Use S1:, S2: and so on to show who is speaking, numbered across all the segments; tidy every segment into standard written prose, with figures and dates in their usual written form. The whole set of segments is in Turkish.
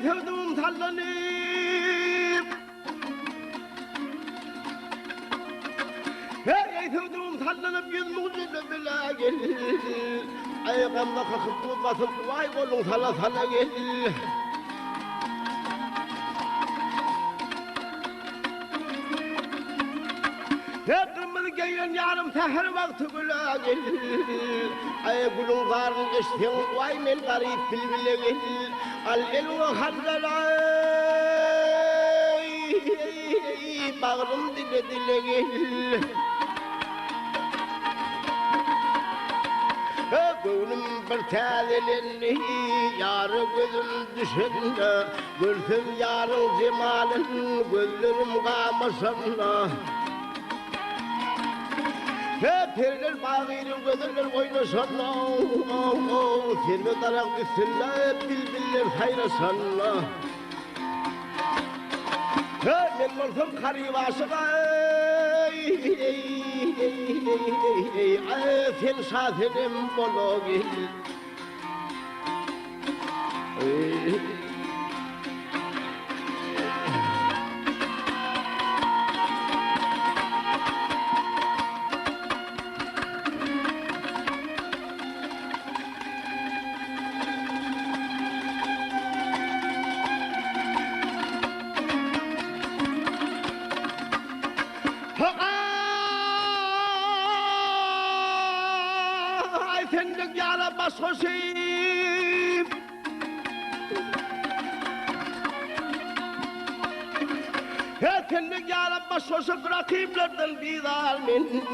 S1: sevdim sallanıp Hey sevdim sallanıp yüz mucize bile gel Ayağımda kakıp basıp vay kolun sala sala gel Kırmızı giyen yarım seher vakti güle gel Ay gülün karın geçtin vay men garip bilbile gel Al elini hallalay Bağrım dile dile gel Gönlüm bir tazelendi yarı gözüm düşündü Görsün yarın cemalin gözlerim kamasında Periler bağıyla gözler oynasana Kirve tarak üstünde bilbiller hayrasana Ben olsam karı başına Sen şahidim bolo gel Sendek yara bas hoşim Sendek yara bas hoşim rakiplerden bizar min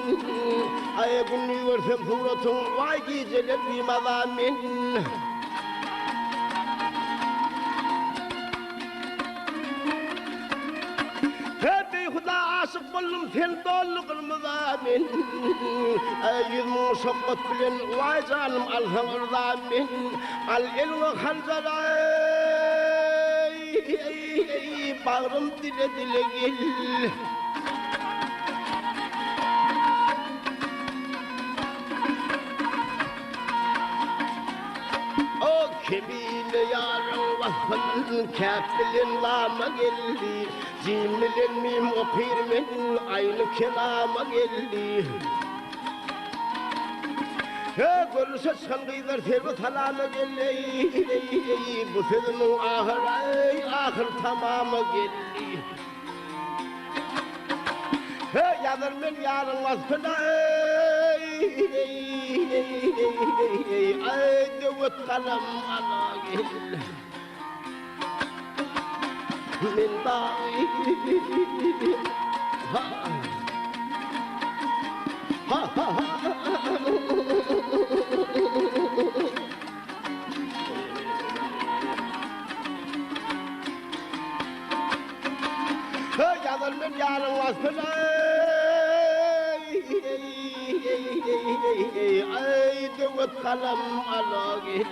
S1: Ay günlü görsem suratın vay geceler bilmeden min aşık buldum sen dolu kırmızı min Yüzümün şokkat bilen vay canım alhan ırda min Al elini halcaray Bağrım dile dile gel O kemiyle yarın vasfın kâfilin lama geldi Cimrilen mim o pirmenin aynı kelama geldi Görürse şangıylar servet halama geldi Bu sözünün ahır tamamı geldi Yazar men yarın vasfına Ay devet kalam ala gel Min dahi ha ha ha Yazar men yarın vasfına Ay devet kalam ala gel